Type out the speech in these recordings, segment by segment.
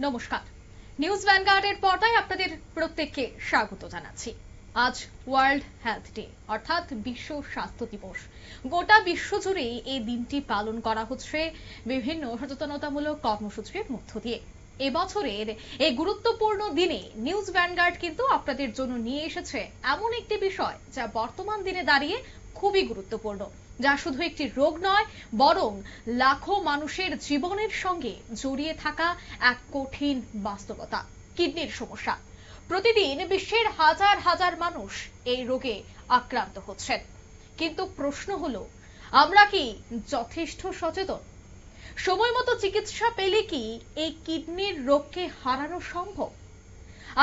নমস্কার, নিউজ ভ্যানগার্ডের পর্দায় আপনাদের প্রত্যেককে স্বাগত জানাচ্ছি। আজ ওয়ার্ল্ড হেলথ ডে অর্থাৎ বিশ্ব স্বাস্থ্য দিবস। গোটা বিশ্ব জুড়ে এই দিনটি পালন করা হচ্ছে বিভিন্ন সচেতনতামূলক কর্মসূচির মধ্য দিয়ে। এবছরের এই গুরুত্বপূর্ণ দিনে নিউজ ভ্যানগার্ড কিন্তু আপনাদের জন্য নিয়ে এসেছে এমন একটি বিষয় যা বর্তমান দিনে দাঁড়িয়ে খুবই গুরুত্বপূর্ণ, যা শুধু একটি রোগ নয় বরং লাখো মানুষের জীবনের সঙ্গে জড়িয়ে থাকা এক কঠিন বাস্তবতা, কিডনির সমস্যা। প্রতিদিন বিশ্বের হাজার হাজার মানুষ এই রোগে আক্রান্ত হচ্ছেন, কিন্তু প্রশ্ন হলো আমরা কি যথেষ্ট সচেতন? সময় মতো চিকিৎসা পেলে কি এই কিডনির রোগকে হারানো সম্ভব?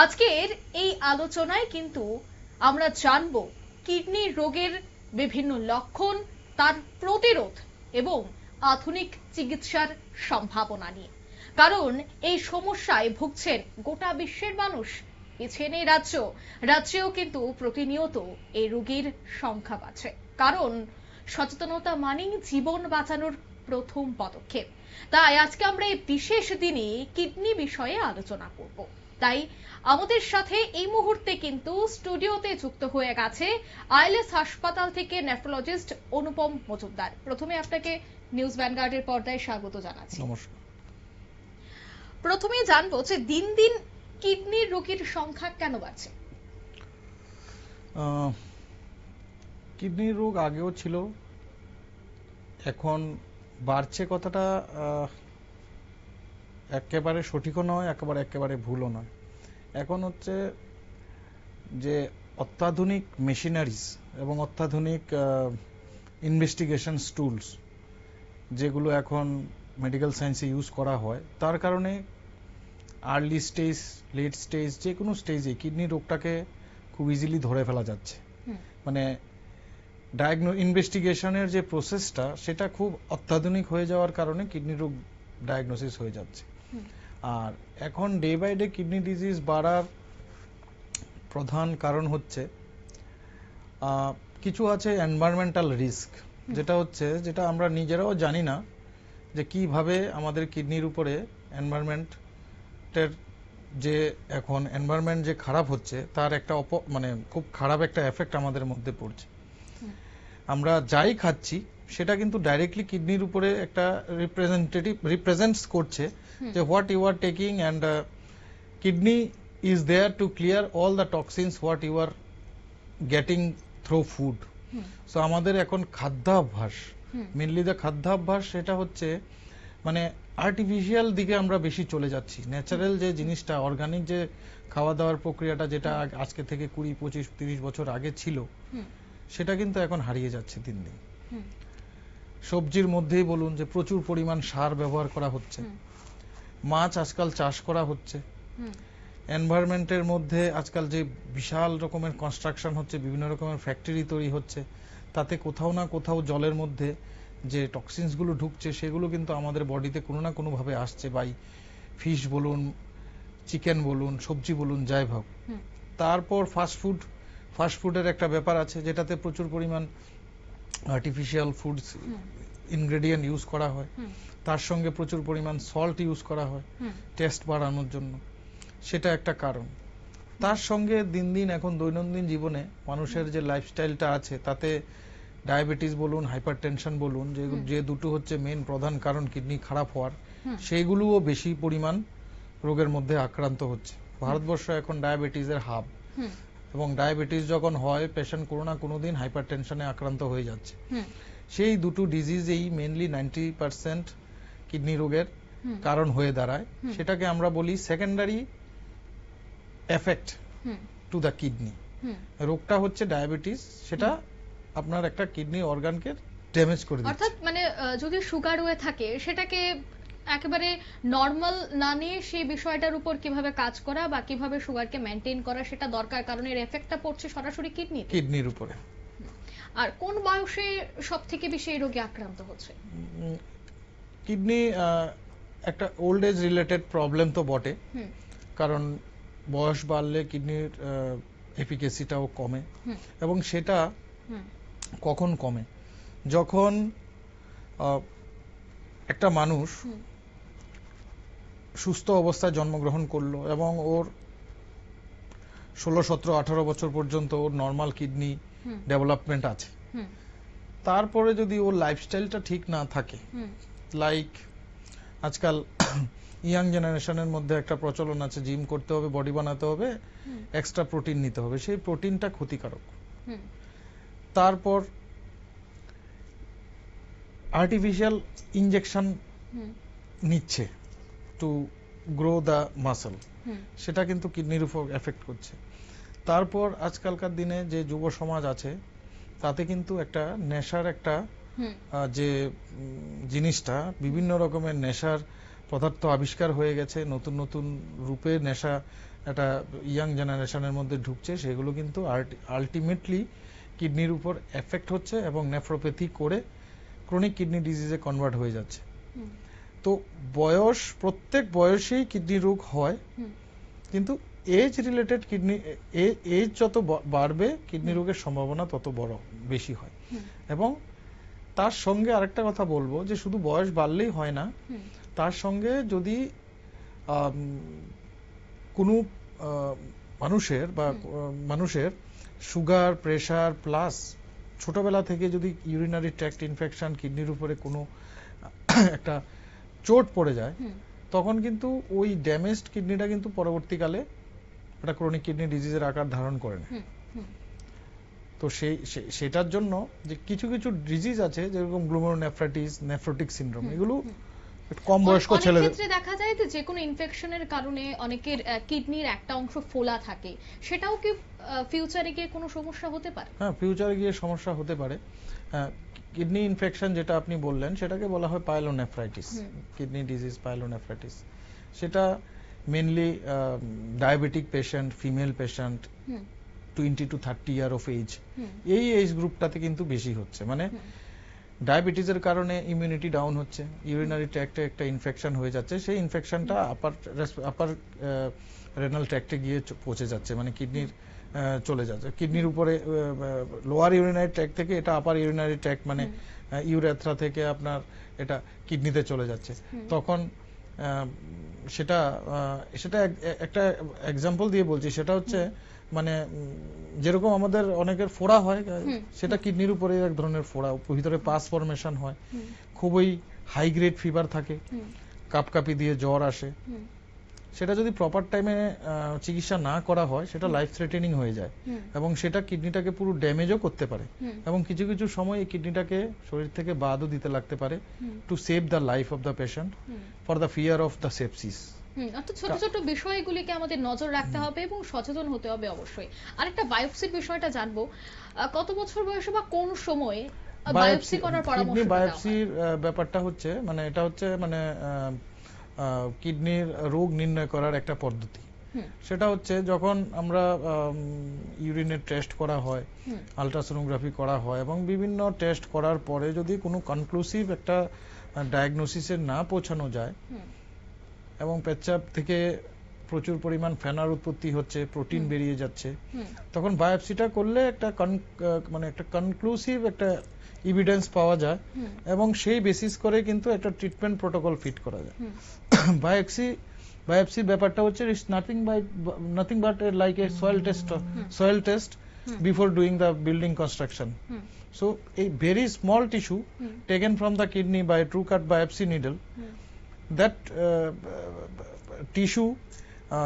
আজকের এই আলোচনায় কিন্তু আমরা জানব কিডনি রোগের বিভিন্ন লক্ষণ, তার প্রতিরোধ এবং আধুনিক চিকিৎসার সম্ভাবনা নিয়ে। কারণ এই সমস্যায় ভুগছেন গোটা বিশ্বের মানুষ, পিছিয়ে নেই রাজ্যেও কিন্তু প্রতিনিয়ত এই রোগীর সংখ্যা বাড়ছে। কারণ সচেতনতা মানেই জীবন বাঁচানোর প্রথম পদক্ষেপ। তাই আজকে আমরা এই বিশেষ দিনে কিডনি বিষয়ে আলোচনা করব। তাই আমাদের সাথে এই মুহূর্তে কিন্তু স্টুডিওতে যুক্ত হয়ে গেছে আইএলএস হাসপাতাল থেকে নেফ্রোলজিস্ট অনুপম মজুমদার। প্রথমে আপনাকে নিউজ ভ্যানগার্ডের পর্দায় স্বাগত জানাচ্ছি। নমস্কার। প্রথমে জানবো যে দিন দিন কিডনির রোগীর সংখ্যা কেন বাড়ছে? কিডনির রোগ আগেও ছিল, এখন বাড়ছে কথাটা একেবারে সঠিকও নয়, একেবারে ভুলও নয়। এখন হচ্ছে যে অত্যাধুনিক মেশিনারিজ এবং অত্যাধুনিক ইনভেস্টিগেশন টুলস যেগুলো এখন মেডিকেল সায়েন্সে ইউজ করা হয়, তার কারণে আর্লি স্টেজ, লেট স্টেজ, যে কোনো স্টেজে কিডনি রোগটাকে খুব ইজিলি ধরে ফেলা যাচ্ছে। মানে ইনভেস্টিগেশনের যে প্রসেসটা সেটা খুব অত্যাধুনিক হয়ে যাওয়ার কারণে কিডনি রোগ ডায়াগনোসিস হয়ে যাচ্ছে। আর এখন day by day kidney disease বাড়ার প্রধান কারণ হচ্ছে কিছু আছে এনভায়রনমেন্টাল রিস্ক, যেটা আমরা নিজেরাও জানি না যে কিভাবে আমাদের কিডনির উপরে এনভায়রনমেন্টের যে এখন এনভায়রনমেন্ট যে খারাপ হচ্ছে তার একটা খুব খারাপ একটা এফেক্ট আমাদের মধ্যে পড়ছে। আমরা যাই খাচ্ছি সেটা কিন্তু ডাইরেক্টলি কিডনির উপরে একটা রিপ্রেজেন্টস করছে যে what you are taking, and kidney is there to clear all the toxins what you are getting through food. So আমাদের এখন খাদ্যাভ্যাস, মেনলি দ্য খাদ্যাভ্যাস, সেটা হচ্ছে মানে আর্টিফিশিয়াল দিকে আমরা বেশি চলে যাচ্ছি। ন্যাচারাল যে জিনিসটা, অর্গানিক যে খাওয়া দাওয়ার প্রক্রিয়াটা যেটা আজকে থেকে 20, 25, 30 বছর আগে ছিল, সেটা কিন্তু এখন হারিয়ে যাচ্ছে দিন দিন। সবজির মধ্যেই বলুন যে প্রচুর পরিমাণ সার ব্যবহার করা হচ্ছে, মাছ আজকাল চাষ করা হচ্ছে, এনভায়রনমেন্টের মধ্যে আজকাল যে বিশাল রকমের কনস্ট্রাকশন হচ্ছে, বিভিন্ন রকমের ফ্যাক্টরি তৈরি হচ্ছে, তাতে কোথাও না কোথাও জলের মধ্যে যে টক্সিনস গুলো ঢুকছে সেগুলো কিন্তু আমাদের বডিতে কোনো না কোনো ভাবে আসছে, বাই ফিশ বলুন, চিকেন বলুন, সবজি বলুন, যাই হোক। তারপর ফাস্টফুডের একটা ব্যাপার আছে, যেটাতে প্রচুর পরিমাণ আর্টিফিশিয়াল ফুডস ইনগ্রেডিয়েন্ট ইউজ করা হয়, তার সঙ্গে প্রচুর পরিমাণ সল্ট ইউজ করা হয় টেস্ট বাড়ানোর জন্য, সেটা একটা কারণ। তার সঙ্গে দিন দিন এখন দৈনন্দিন জীবনে মানুষের যে লাইফস্টাইলটা আছে, তাতে ডায়াবেটিস বলুন, হাইপারটেনশন বলুন, যে দুটো হচ্ছে মেন প্রধান কারণ কিডনি খারাপ হওয়ার, সেইগুলোও বেশি পরিমাণ রোগের মধ্যে আক্রান্ত হচ্ছে। ভারতবর্ষ এখন ডায়াবেটিসের হাব, এবং ডায়াবেটিস যখন হয় পেশেন্ট কোনো না কোনো দিন হাইপারটেনশনে আক্রান্ত হয়ে যাচ্ছে। সেই দুটো ডিজিজেই মেনলি 90% কিডনি রোগের কারণ হয়ে দাঁড়ায়। সেটাকে আমরা বলি secondary effect to the kidney. রোগটা হচ্ছে ডায়াবেটিস, সেটা আপনার একটা কিডনি অর্গানকে ড্যামেজ করে দিচ্ছে। অর্থাৎ মানে যদি সুগার হয়ে থাকে সেটাকে একেবারে নরমাল না নিয়ে সেই বিষয়টার উপর কিভাবে কাজ করা বা কিভাবে সুগারকে মেইনটেইন করা সেটা দরকার, কারণ এর এফেক্টটা পড়ছে সরাসরি কিডনির উপরে। আর কোন বয়সে সবথেকে বেশি এই রোগে আক্রান্ত হচ্ছে? কিডনি একটা ওল্ড এজ রিলেটেড প্রবলেম তো বটে, কারণ বয়স বাড়লে কিডনির এফিকেসিটাও কমে, এবং সেটা কখন কমে, যখন একটা মানুষ সুস্থ অবস্থায় জন্মগ্রহণ করলো এবং ওর 16, 17, 18 বছর পর্যন্ত ওর নর্মাল কিডনি ডেভেলপমেন্ট আছে, তারপরে যদি ওর লাইফস্টাইলটা ঠিক না থাকে, লাইক আজকাল ইয়াং জেনারেশনের মধ্যে একটা প্রচলন আছে জিম করতে হবে, বডি বানাতে হবে, এক্সট্রা প্রোটিন নিতে হবে, সেই প্রোটিনটা ক্ষতিকারক। তারপর আর্টিফিশিয়াল ইনজেকশন নিচ্ছে টু গ্রো দ্য মাসল, সেটা কিন্তু কিডনির উপর এফেক্ট করছে। তারপর আজকালকার দিনে যে যুব সমাজ আছে তাতে কিন্তু একটা নেশার একটা যে জিনিসটা, বিভিন্ন রকমের নেশার পদার্থ আবিষ্কার হয়ে গেছে, নতুন নতুন রূপে নেশা একটা ইয়াং জেনারেশনের মধ্যে ঢুকছে, সেগুলো কিন্তু আলটিমেটলি কিডনির উপর এফেক্ট হচ্ছে এবং নেফ্রোপ্যাথি করে ক্রনিক কিডনি ডিজিজে কনভার্ট হয়ে যাচ্ছে। তো বয়স, প্রত্যেক বয়সেই কিডনি রোগ হয়, কিন্তু এজ রিলেটেড কিডনি, এজ যত বাড়বে কিডনি রোগের সম্ভাবনা তত বড় বেশি হয়। এবং তার সঙ্গে আরেকটা কথা বলবো যে শুধু বয়স বাড়লেই হয় না, তার সঙ্গে যদি কোনো মানুষের সুগার, প্রেসার প্লাস ছোটবেলা থেকে যদি ইউরিনারি ট্র্যাক্ট ইনফেকশন, কিডনির উপরে কোনো একটা চোট পড়ে যায়, তখন কিন্তু ওই ড্যামেজড কিডনিটা কিন্তু পরবর্তীকালে একটা ক্রনিক কিডনি ডিজিজের আকার ধারণ করে না। তো সেটার জন্য যে কিছু কিছু ডিজিজ আছে যেরকম গ্লোমেরুলনেফ্রাইটিস, নেফ্রোটিক সিনড্রোম, এগুলো কম বয়স্ক ছেলেদের ক্ষেত্রে দেখা যায় যে কোনো ইনফেকশনের কারণে অনেকের কিডনির একটা অংশ ফোলা থাকে, সেটাও কি ফিউচারে গিয়ে কোনো সমস্যা হতে পারে? হ্যাঁ, ফিউচারে গিয়ে সমস্যা হতে পারে। কিডনি ইনফেকশন যেটা আপনি বললেন সেটাকে বলা হয় পাইলোনেফ্রাইটিস, কিডনি ডিজিজ পাইলোনেফ্রাইটিস। সেটা mainly diabetic patient, female patient, 20 to 30 year of age, এই এজ গ্রুপটাতে কিন্তু বেশি হচ্ছে। মানে ডায়াবেটিসের কারণে ইমিউনিটি ডাউন হচ্ছে, ইউরিনারি ট্র্যাক্টে একটা ইনফেকশন হয়ে যাচ্ছে, সেই ইনফেকশনটা আপার রেনাল ট্র্যাক্টে গিয়ে পৌঁছে যাচ্ছে, মানে কিডনির চলে যাচ্ছে। কিডনির উপরে লোয়ার ইউরিনারি ট্র্যাক্ট থেকে এটা আপার ইউরিনারি ট্র্যাক্ট, মানে ইউরেথ্রা থেকে আপনার এটা কিডনিতে চলে যাচ্ছে। তখন সেটা একটা এক্সাম্পল দিয়ে বলছি, সেটা হচ্ছে মানে যেরকম আমাদের অনেকের ফোড়া হয়, সেটা কিডনির উপরে এক ধরনের ফোড়া, ভিতরে পাস ফরমেশন হয়, খুবই হাই গ্রেড ফিভার থাকে, কাঁপকাপি দিয়ে জ্বর আসে। সেটা যদি প্রপার টাইমে চিকিৎসা না করা হয় সেটা লাইফ থ্রেটেনিং হয়ে যায় এবং সেটা কিডনিটাকে পুরো ড্যামেজও করতে পারে এবং কিছু কিছু সময় এই কিডনিটাকে শরীর থেকে বাদও দিতে লাগতে পারে to save the life of the patient for the fear of the sepsis. অর্থাৎ ছোট ছোট বিষয়গুলিকে আমাদের নজর রাখতে হবে এবং সচেতন হতে হবে অবশ্যই। আরেকটা বায়োপসির বিষয়টা জানবো, কত বছর বয়সে বা কোন সময়ে বায়োপসি করার পরামর্শ দেওয়া হয়? বায়োপসির ব্যাপারটা হচ্ছে মানে এটা হচ্ছে মানে কিডনির রোগ নির্ণয় করার একটা পদ্ধতি। সেটা হচ্ছে যখন আমরা ইউরিনের টেস্ট করা হয়, আলট্রাসোনোগ্রাফি করা হয় এবং বিভিন্ন টেস্ট করার পরে যদি কোনো কনক্লুসিভ একটা ডায়াগনোসিসে না পৌঁছানো যায় এবং পেচ্ছাপ থেকে প্রচুর পরিমাণ ফেনার উৎপত্তি হচ্ছে, প্রোটিন বেরিয়ে যাচ্ছে, তখন বায়োপসিটা করলে একটা মানে একটা কনক্লুসিভ একটা এভিডেন্স পাওয়া যায় এবং সেই বেসিস করে কিন্তু একটা ট্রিটমেন্ট প্রোটোকল ফিট করা যায়। বায়োপসির ব্যাপারটা হচ্ছে nothing but like a soil test before doing the building construction. So a very small tissue taken from the kidney by a true cut biopsy needle, that tissue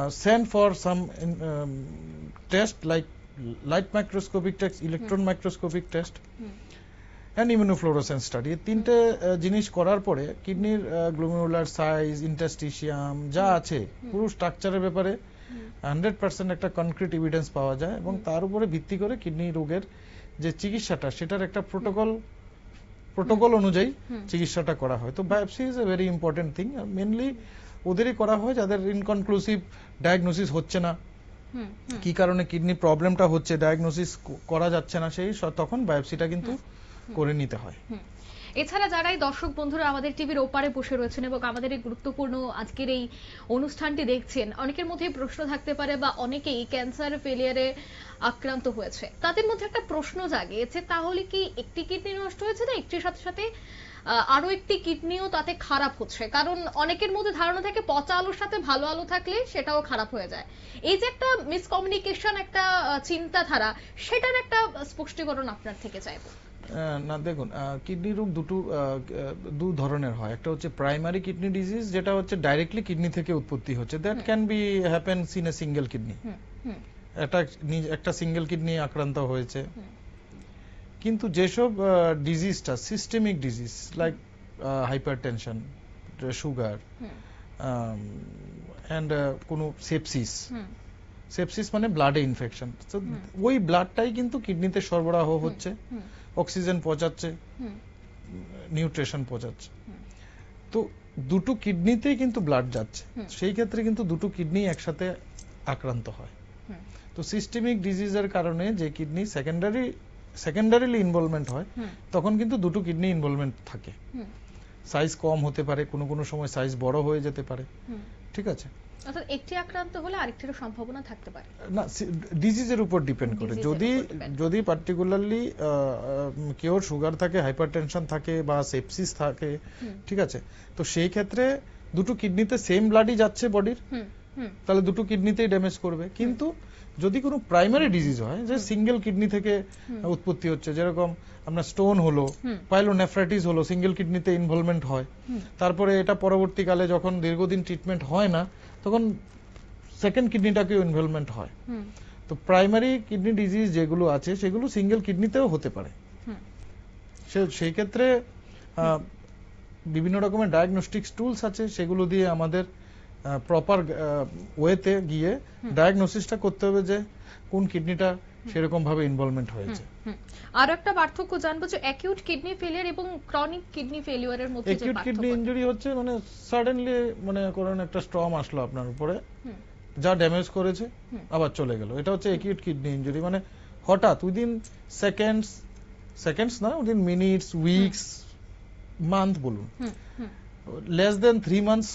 sent for some test like light microscopic test, electron microscopic test and immunofluorescence study. তিনটে জিনিস করার পরে কিডনির glomerular size, ইন্টারস্টিশিয়াম যা আছে পুরো স্ট্রাকচারের ব্যাপারে 100% একটা কনক্রিট এভিডেন্স পাওয়া যায় এবং তার উপরে ভিত্তি করে কিডনি রোগের যে চিকিৎসাটা সেটার একটা প্রোটোকল অনুযায়ী চিকিৎসাটা করা হয়। তো biopsy is a very important thing. Mainly ওদেরই করা হয় যাদের ইনকনক্লুসিভ ডায়াগনোসিস হচ্ছে না, কি কারণে কিডনি প্রবলেমটা হচ্ছে, ডায়াগনোসিস করা যাচ্ছে না, সেই তখন বায়োপসিটা কিন্তু করে নিতে হয়। এছাড়া যারাই দর্শক বন্ধুরা আমাদের টিভির ওপারে বসে রয়েছেন এবং আমাদের এই গুরুত্বপূর্ণ আজকের এই অনুষ্ঠানটি দেখছেন, অনেকের মধ্যে প্রশ্ন থাকতে পারে বা অনেকেই ক্যান্সার ফেলিয়ারে আক্রান্ত হয়েছে, তাদের মধ্যে একটা প্রশ্ন জাগে যে তাহলে কি একটি কিডনি নষ্ট হয়েছে না একটির সাথে সাথে আরো একটি কিডনিও তাতে খারাপ হচ্ছে, কারণ অনেকের মধ্যে ধারণা থাকে পচা আলুর সাথে ভালো আলু থাকলে সেটাও খারাপ হয়ে যায়। এই যে একটা মিসকমিউনিকেশন, একটা চিন্তাধারা, সেটার একটা স্পষ্টীকরণ আপনার থেকে চাইবো। না দেখুন, কিডনি রোগ দু ধরনের হয়। একটা হচ্ছে প্রাইমারি কিডনি ডিজিজ, যেটা হচ্ছে ডাইরেক্টলি কিডনি থেকে উৎপত্তি হচ্ছে, that can be happens in a single kidney. একটা সিঙ্গেল কিডনি আক্রান্ত হয়েছে। কিন্তু যেসব ডিজিজটা systemic disease, like hypertension, sugar, and কোনো সেপসিস মানে ব্লাডে ইনফেকশন, তো ওই ব্লাডটাই কিন্তু কিডনিতে সরবরাহ হচ্ছে, অক্সিজেন পৌঁছাচ্ছে, নিউট্রিশন পৌঁছাচ্ছে। তো দুটো কিডনিতেই কিন্তু ব্লাড যাচ্ছে, সেই ক্ষেত্রে কিন্তু দুটো কিডনি একসাথে আক্রান্ত হয়। তো সিস্টেমিক ডিজিজের কারণে যে কিডনি সেকেন্ডারিলি ইনভলভমেন্ট হয়, তখন কিন্তু দুটো কিডনি ইনভলভমেন্ট থাকে। সাইজ কম হতে পারে, কোনো কোনো সময় সাইজ বড় হয়ে যেতে পারে, ঠিক আছে। অর্থাৎ একটি আক্রান্ত হলে আরেকটির সম্ভাবনা থাকতে পারে না, ডিজিজের উপর ডিপেন্ড করে। যদি পার্টিকুলারলি কেউ সুগার থাকে, হাইপারটেনশন থাকে বা সেপসিস থাকে, ঠিক আছে, তো সেই ক্ষেত্রে দুটো কিডনিতে সেম ব্লাডই যাচ্ছে বডির, তাহলে দুটো কিডনিতেই ড্যামেজ করবে। কিন্তু যদি কোনো প্রাইমারি ডিজিজ হয়, যে সিঙ্গেল কিডনি থেকে উৎপত্তি হচ্ছে, যেরকম আপনার স্টোন হলো, পাইলোনেফ্রাইটিস হলো, সিঙ্গেল কিডনিতে ইনভলভমেন্ট হয়, তারপরে এটা পরবর্তীকালে যখন দীর্ঘদিন ট্রিটমেন্ট হয় না, তখন সেকেন্ড কিডনিটাকেও ইনভলভমেন্ট হয়। তো প্রাইমারি কিডনি ডিজিজ যেগুলো আছে, সেগুলো সিঙ্গেল কিডনিতেও হতে পারে। সেই ক্ষেত্রে বিভিন্ন রকমের ডায়াগনস্টিক টুলস আছে, সেগুলো দিয়ে আমাদের প্রপার ওয়েতে গিয়ে ডায়াগনোসিসটা করতে হবে যে কোন কিডনিটা সেরকম ভাবে ইনভলভমেন্ট হয়েছে। আর একটা পার্থক্য জানবো যে অ্যাকিউট কিডনি ফেলিয়ার এবং ক্রনিক কিডনি ফেলিয়ারের মধ্যে যে অ্যাকিউট কিডনি ইনজুরি হচ্ছে মানে সাডেনলি, মানে কোন একটা স্টর্ম আসলো আপনার উপরে, যা ড্যামেজ করেছে আবার চলে গেল, এটা হচ্ছে অ্যাকিউট কিডনি ইনজুরি। মানে হঠাৎ উইদিন সেকেন্ডস না, উইদিন মিনিটস, উইকস, মান্থ বলুন, লেস দেন 3 মান্থস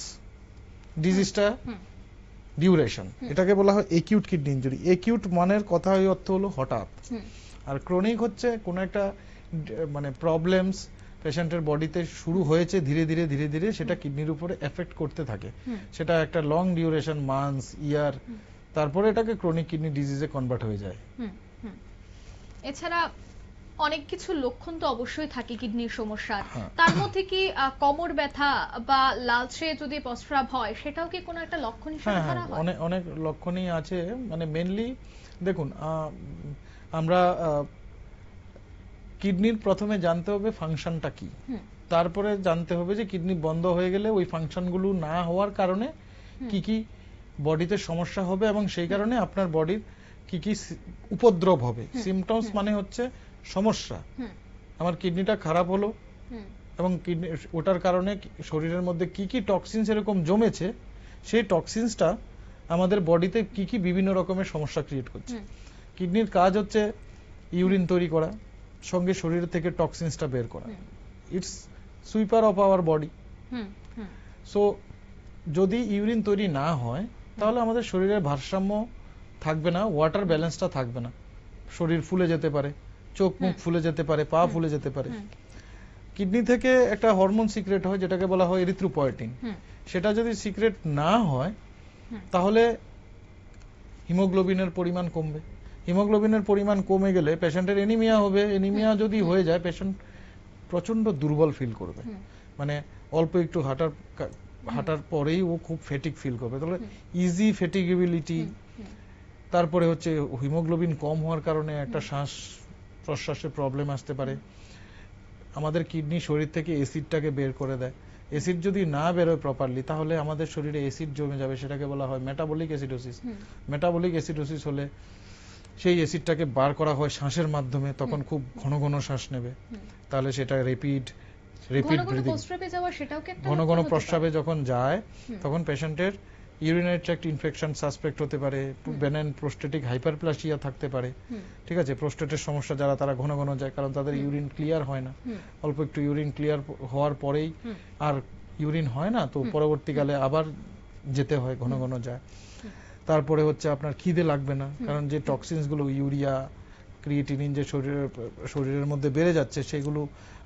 ডিজিজটা ডিউরেশন, এটাকে বলা হয় একিউট কিডনি ইনজুরি। একিউট মানের কথা অর্থ হলো হঠাৎ, আর ক্রনিক হচ্ছে কোন একটা মানে প্রবলেমস পেশেন্টের বডিতে শুরু হয়েছে, ধীরে ধীরে ধীরে ধীরে সেটা কিডনির উপরে এফেক্ট করতে থাকে, সেটা একটা লং ডিউরেশন, মান্থস, ইয়ার, তারপরে এটাকে ক্রনিক কিডনি ডিজিজে কনভার্ট হয়ে যায়। এছাড়া অনেক কিছু লক্ষণ তো অবশ্যই থাকে কিডনির সমস্যার, তার মধ্যে কি কোমর ব্যথা বা লালচে যদি প্রস্রাব হয়, সেটাও কি কোনো একটা লক্ষণ হিসেবে ধরা হয়? অনেক লক্ষণই আছে। মানে মেইনলি দেখুন, আমরা কিডনির প্রথমে জানতে হবে ফাংশনটা কি, তারপরে জানতে হবে যে কিডনি বন্ধ হয়ে গেলে ওই ফাংশনগুলো না হওয়ার কারণে কি কি বডিতে সমস্যা হবে, এবং সেই কারণে আপনার বডির কি কি উপদ্রব হবে। সিমটমস মানে হচ্ছে সমস্যা, আমার কিডনিটা খারাপ হলো, এবং কিডনি ওটার কারণে শরীরের মধ্যে কি কি টক্সিনস এরকম জমেছে, সেই টক্সিনসটা আমাদের বডিতে কি কি বিভিন্ন রকমের সমস্যা ক্রিয়েট করছে। কিডনির কাজ হচ্ছে ইউরিন তৈরি করা, সঙ্গে শরীর থেকে টক্সিনসটা বের করা। It's sweeper of our body. So যদি ইউরিন তৈরি না হয়, তাহলে আমাদের শরীরের ভারসাম্য থাকবে না, ওয়াটার ব্যালেন্সটা থাকবে না, শরীর ফুলে যেতে পারে, চোখ মুখ ফুলে যেতে পারে, পা ফুলে যেতে পারে। কিডনি থেকে একটা হরমোন সিক্রেট হয়, যেটাকে বলা হয় এরিথ্রোপয়েটিন। সেটা যদি সিক্রেট না হয়, তাহলে হিমোগ্লোবিনের পরিমাণ কমবে। হিমোগ্লোবিনের পরিমাণ কমে গেলে পেশেন্টের এনিমিয়া হবে। এনিমিয়া যদি হয়ে যায়, পেশেন্ট প্রচন্ড দুর্বল ফিল করবে, মানে অল্প একটু হাঁটার পরেই ও খুব ফেটিক ফিল করবে। তাহলে ইজি ফেটিগেবিলিটি, তারপরে হচ্ছে হিমোগ্লোবিন কম হওয়ার কারণে একটা শ্বাস প্রশ্বাসে প্রবলেম আসতে পারে। আমাদের কিডনি শরীর থেকে অ্যাসিডটাকে বের করে দেয়। অ্যাসিড যদি না বেরোয় প্রপারলি, তাহলে আমাদের শরীরে অ্যাসিড জমে যাবে, সেটাকে বলা হয় মেটাবলিক অ্যাসিডোসিস। মেটাবলিক অ্যাসিডোসিস হলে সেই অ্যাসিডটাকে বার করা হয় শ্বাসের মাধ্যমে, তখন খুব ঘন ঘন শ্বাস নেবে, তাহলে সেটা রেপিড ব্রিদিং, ঘন ঘন প্রস্রাবে যখন যায়, তখন পেশেন্টের ইউরিনারি ট্র্যাক্ট ইনফেকশন সাসপেক্ট হতে পারে, বেনাইন প্রোস্টেটিক হাইপারপ্লাসিয়া থাকতে পারে, ঠিক আছে। প্রোস্টেটের সমস্যা যারা, তারা ঘন ঘন যায়, কারণ তাদের ইউরিন ক্লিয়ার হয় না। অল্প একটু ইউরিন ক্লিয়ার হওয়ার পরেই আর ইউরিন হয় না, তো পরবর্তীকালে আবার যেতে হয়, ঘন ঘন যায়। তারপরে হচ্ছে আপনার খিদে লাগবে না, কারণ যে টক্সিনস গুলো, ইউরিয়া, ক্রিয়েটিনিন যে শরীরের মধ্যে বেড়ে যাচ্ছে সেগুলো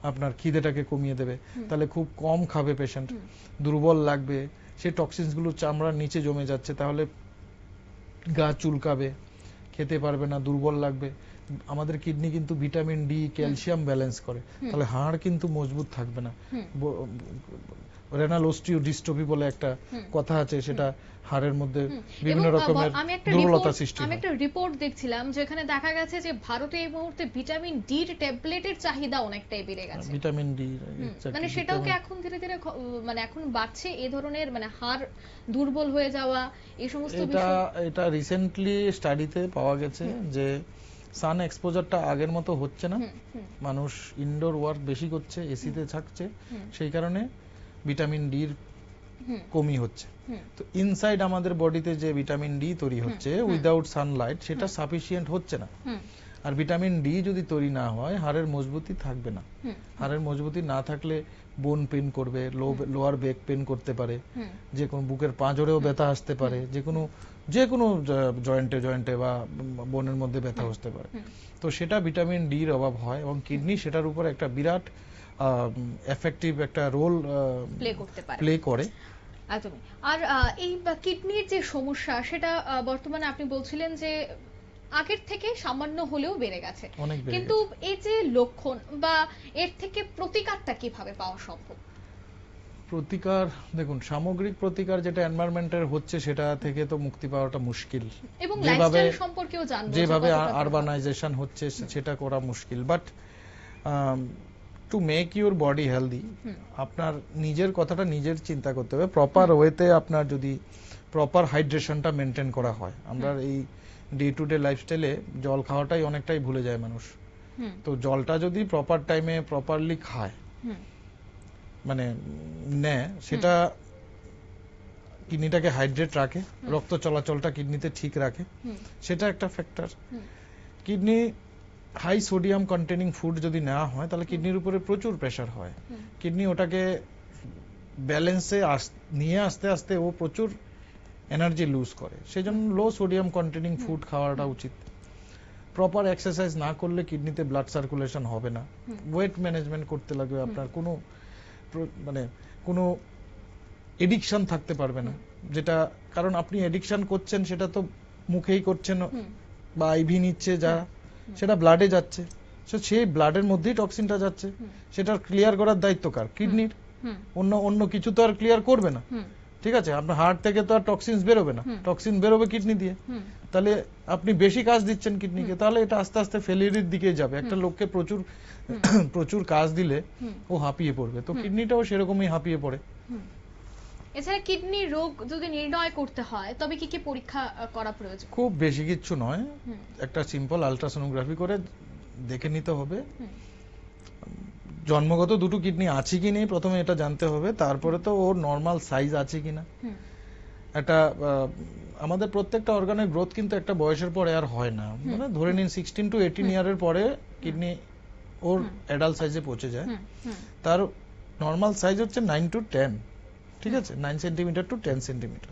আপনার খিদেটাকে কমিয়ে দেবে। তাহলে খুব কম খাবে পেশেন্ট, দুর্বল লাগবে, সেই টক্সিনস গুলো চামড়ার নিচে জমে যাচ্ছে, তাহলে গা চুলকাবে, খেতে পারবে না, দুর্বল লাগবে। আমাদের কিডনি কিন্তু ভিটামিন ডি, ক্যালসিয়াম ব্যালেন্স করে, তাহলে হাড় কিন্তু মজবুত থাকবে না। রেনাল অস্টিওডিস্ট্রফি বলে একটা কথা আছে, সেটা হাড়ের মধ্যে বিভিন্ন রকমের দুর্বলতা সৃষ্টি হয়। আমি একটা রিপোর্ট দেখছিলাম যেখানে দেখা গেছে যে ভারতে এই মুহূর্তে ভিটামিন ডি এর ট্যাবলেটের চাহিদা অনেকটাই বেড়ে গেছে। ভিটামিন ডি মানে সেটাও কি এখন ধীরে ধীরে মানে এখন বাড়ছে এই ধরনের, মানে হাড় দুর্বল হয়ে যাওয়া এই সমস্ত বিষয়? এটা রিসেন্টলি স্টাডিতে পাওয়া গেছে যে সান এক্সপোজারটা আগের মতো হচ্ছে না, মানুষ ইনডোর ওয়ার্ক বেশি করছে, এসিতে থাকছে, সেই কারণে ভিটামিন ডি এর কমি হচ্ছে। তো ইনসাইড আমাদের বডিতে যে ভিটামিন ডি তৈরি হচ্ছে উইদাউট সানলাইট, সেটা সাফিসিয়েন্ট হচ্ছে না। আর ভিটামিন ডি যদি তৈরি না হয় হাড়ের মজবুতি থাকবে না। হাড়ের মজবুতি না থাকলে বোন পেন করবে, লোয়ার ব্যাক পেন করতে পারে, যে কোনো বুকের পাঁজরেও ব্যথা আসতে পারে, যে কোনো জয়েন্টে বা বোনের মধ্যে ব্যথা আসতে পারে। তো সেটা ভিটামিন ডি এর অভাব হয়, এবং কিডনি সেটার উপর একটা বিরাট এফেক্টিভ একটা রোল প্লে করে। একদমই। আর এই কিডনির যে সমস্যা সেটা বর্তমানে আপনি বলছিলেন যে আগের থেকে সামান্য হলেও বেড়ে গেছে, কিন্তু এই যে লক্ষণ বা এর থেকে প্রতিকারটা কিভাবে পাওয়া সম্ভব? প্রতিকার, দেখুন, সামগ্রিক প্রতিকার যেটা এনভায়রনমেন্টের হচ্ছে সেটা থেকে তো মুক্তি পাওয়াটা মুশকিল, এবং লাইফস্টাইল সম্পর্কেও জানবো, যেভাবে আরবানাইজেশন হচ্ছে সেটা করা মুশকিল। But to make your body healthy, আপনার নিজের কথাটা নিজের চিন্তা করতে হবে। প্রপার ওয়েতে আপনার যদি প্রপার হাইড্রেশনটা মেনটেন করা হয়, আমরা এই ডে টু ডে লাইফস্টাইলে জল খাওয়াটাই অনেকটাই ভুলে যায় মানুষ। তো জলটা যদি প্রপার টাইমে প্রপারলি খায়, মানে নেয়, সেটা কিডনিটাকে হাইড্রেট রাখে, রক্ত চলাচলটা কিডনিতে ঠিক রাখে, সেটা একটা factor. Kidney high sodium containing food যদি নেওয়া হয় তাহলে কিডনির উপরে প্রচুর প্রেসার হয়। কিডনি ওটাকে ব্যালেন্সে নিয়ে আসতে আসতে ও প্রচুর এনার্জি লুজ করে, সেই জন্য লো সোডিয়াম কন্টেনিং ফুড খাওয়াটা উচিত। প্রপার এক্সারসাইজ না করলে কিডনিতে ব্লাড সার্কুলেশন হবে না। ওয়েট ম্যানেজমেন্ট করতে লাগবে আপনার, কোনো এডিকশন থাকতে পারবে না, যেটা কারণ আপনি এডিকশন করছেন সেটা তো মুখেই করছেন বা আইভি নিচ্ছে যা, সেটা ব্লাডে যাচ্ছে, সেই ব্লাডের মধ্যেই টক্সিনটা যাচ্ছে, সেটা ক্লিয়ার করার দায়িত্ব কার? কিডনির। অন্য কিছু তো আর ক্লিয়ার করবে না, ঠিক আছে? আপনার হার্ট থেকে তো আর টক্সিনস বেরোবে না, টক্সিন বেরোবে কিডনি দিয়ে। তাহলে আপনি বেশি কাজ দিচ্ছেন কিডনিকে, তাহলে এটা আস্তে আস্তে ফেলিয়ারের দিকে যাবে। একটা লোককে প্রচুর কাজ দিলে ও হাঁপিয়ে পড়বে, তো কিডনিটাও সেরকমই হাঁপিয়ে পড়ে। এছাড়া কিডনি রোগ যদি নির্ণয় করতে হয় তবে কি কি পরীক্ষা করা প্রয়োজন? খুব বেশি কিছু নয়, একটা সিম্পল আলট্রাসোনোগ্রাফি করে দেখে নিতে হবে জন্মগত দুটো কিডনি আছে কি নেই, প্রথমে এটা জানতে হবে। তারপরে তো ওর নর্মাল সাইজ আছে কিনা। একটা আমাদের প্রত্যেকটা অর্গানের গ্রোথ কিন্তু একটা বয়সের পরে আর হয় না, মানে ধরে নিন 16 to 18 ইয়ারের পরে কিডনি ওর অ্যাডাল্ট সাইজে পৌঁছে যায়। তার নর্মাল সাইজ হচ্ছে 9 to 10, ঠিক আছে? 9 সেন্টিমিটার টু 10 সেন্টিমিটার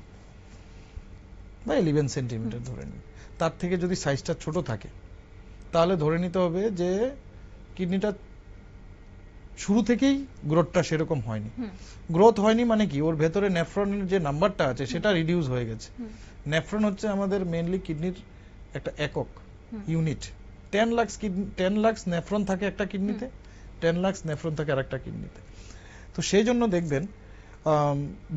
বা 11 সেন্টিমিটার ধরে নিন। তার থেকে যদি সাইজটা ছোট থাকে তাহলে ধরে নিতে হবে যে কিডনিটা শুরু থেকেই গ্রোথটা সেরকম হয়নি। গ্রোথ হয়নি মানে কি, ওর ভেতরে নেফ্রনের যে নাম্বারটা আছে সেটা রিডিউস হয়ে গেছে। নেফ্রন হচ্ছে আমাদের মেইনলি কিডনির একটা একক ইউনিট। 10 লাখ নেফ্রন থাকে একটা কিডনিতে, 10 লাখ নেফ্রন থাকে আরেকটা কিডনিতে। তো সেই জন্য দেখবেন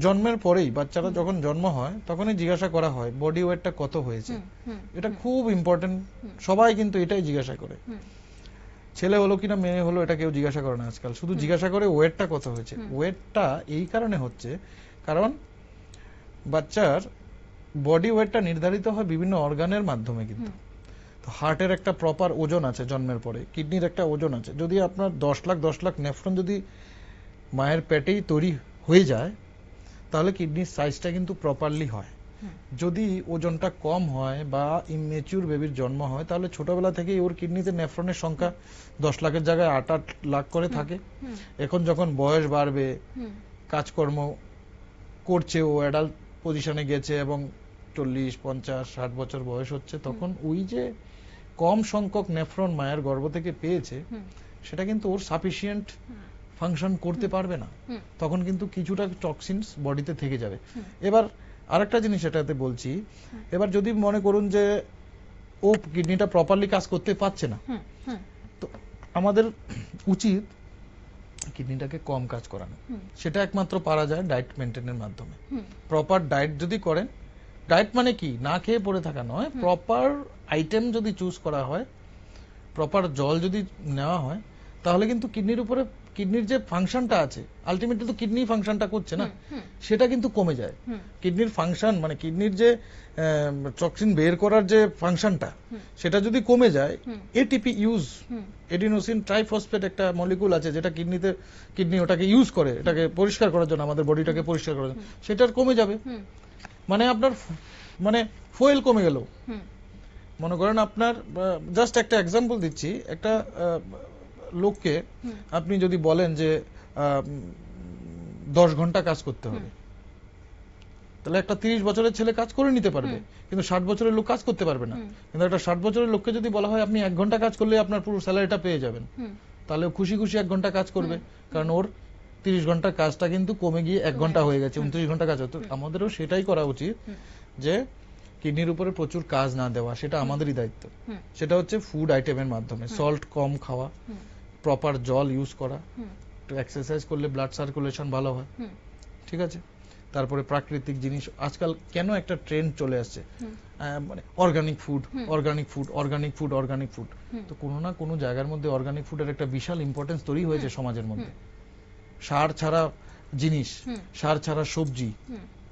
জন্মের পরেই বাচ্চারা যখন জন্ম হয় তখনই জিজ্ঞাসা করা হয় বডি ওয়েটটা কত হয়েছে। এটা খুব ইম্পর্টেন্ট, সবাই কিন্তু এটাই জিজ্ঞাসা করে। ছেলে হলো কিনা মেয়ে হলো এটা কেউ জিজ্ঞাসা করে না আজকাল, শুধু জিজ্ঞাসা করে ওয়েটটা কত হয়েছে। ওয়েটটা এই কারণে হচ্ছে কারণ বাচ্চার বডি ওয়েটটা নির্ধারিত হয় বিভিন্ন অর্গানের মাধ্যমে। কিন্তু তো হার্টের একটা প্রপার ওজন আছে জন্মের পরে, কিডনির একটা ওজন আছে। যদি আপনার 10 লাখ নেফ্রন যদি মায়ের পেটেই তৈরি হয়ে যায় তাহলে কিডনির সাইজটা কিন্তু প্রপারলি হয়। যদি ওজনটা কম হয় বা ইমেচিউর বেবির জন্ম হয় তাহলে ছোটবেলা থেকেই ওর কিডনিতে নেফ্রনের সংখ্যা 10 লাখের জায়গায় 8 লাখ করে থাকে। এখন যখন বয়স বাড়বে, কাজকর্ম করছে, ও অ্যাডাল্ট পজিশনে গেছে এবং 40, 50, 60 বছর বয়স হচ্ছে, তখন ওই যে কম সংখ্যক নেফ্রন মায়ের গর্ভ থেকে পেয়েছে, সেটা কিন্তু ওর সাফিসিয়েন্ট ফাংশন করতে পারবে না, তখন কিন্তু কিছুটা টক্সিনস বডিতে থেকে যাবে। এবার আরেকটা জিনিস এটাতে বলছি, এবার যদি মনে করুন যে ও কিডনিটা প্রপারলি কাজ করতে পারছে না, তো আমাদের উচিত কিডনিটাকে কম কাজ করানো। সেটা একমাত্র পারা যায় ডায়েট মেনটেনের মাধ্যমে। প্রপার ডায়েট যদি করেন, ডায়েট মানে কি না খেয়ে পড়ে থাকা নয়, প্রপার আইটেম যদি চুজ করা হয়, প্রপার জল যদি নেওয়া হয়, তাহলে কিন্তু কিডনির উপরে কিডনির যে ফাংশনটা আছে, আলটিমেটলি তো কিডনি ফাংশনটা করছে না, সেটা কিন্তু কমে যায়। কিডনির ফাংশন মানে কিডনির যে টক্সিন বের করার যে ফাংশনটা, সেটা যদি কমে যায়, এটিপি ইউজ, এডিনোসিন ট্রাইফসফেট একটা মলিকুল আছে যেটা কিডনি ওটাকে ইউজ করে, এটাকে পরিষ্কার করার জন্য, আমাদের বডিটাকে পরিষ্কার করার জন্য, সেটার কমে যাবে। মানে আপনার মানে ফুয়েল কমে গেল। মনে করেন আপনার, জাস্ট একটা এক্সাম্পল দিচ্ছি, একটা লোককে আপনি যদি বলেন যে 10 ঘন্টা কাজ করতে হবে, তাহলে একটা 30 বছরের ছেলে কাজ করে নিতে পারবে, কিন্তু 60 বছরের লোক কাজ করতে পারবে না। কিন্তু একটা 60 বছরের লোককে যদি বলা হয় আপনি 1 ঘন্টা কাজ করলে আপনার পুরো স্যালারিটা পেয়ে যাবেন, তাহলে খুশি খুশি 1 ঘন্টা কাজ করবে, কারণ ওর 30 ঘন্টার কাজটা কিন্তু কমে গিয়ে 1 ঘন্টা হয়ে গেছে, 29 ঘন্টা কাজ হতো। আমাদেরও সেটাই করা উচিত, যে কিডনির উপরে প্রচুর কাজ না দেওয়া, সেটা আমাদেরই দায়িত্ব। সেটা হচ্ছে ফুড আইটেমের মাধ্যমে, সল্ট কম খাওয়া, প্রপার জল ইউজ করা, একটু এক্সারসাইজ করলে ব্লাড সার্কুলেশন ভালো হয়, ঠিক আছে। তারপরে প্রাকৃতিক জিনিস, আজকাল কেন একটা ট্রেন্ড চলে আসছে, মানে organic food, organic food, organic food, organic food. তো কোনো না কোনো জায়গার মধ্যে অর্গানিক ফুডের একটা বিশাল ইম্পর্টেন্স তৈরি হয়েছে সমাজের মধ্যে। সার ছাড়া জিনিস, সার ছাড়া সবজি,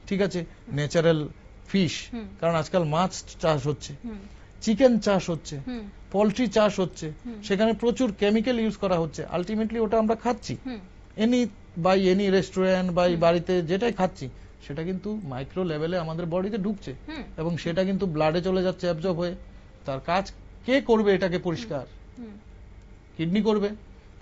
ঠিক আছে, ন্যাচারাল ফিশ, কারণ আজকাল মাছ চাষ হচ্ছে, চিকেন চাষ হচ্ছে, পোল্ট্রি চাষ হচ্ছে, সেখানে প্রচুর কেমিক্যাল ইউজ করা হচ্ছে, আলটিমেটলি ওটা আমরা খাচ্ছি। এনি রেস্টুরেন্ট বা বাড়িতে যেটাই খাচ্ছি, সেটা কিন্তু মাইক্রো লেভেলে আমাদের বডিতে ঢুকছে, এবং সেটা কিন্তু ব্লাডে চলে যাচ্ছে অ্যাবজর্ব হয়ে। তার কাজ কে করবে এটাকে পরিষ্কার? কিডনি করবে।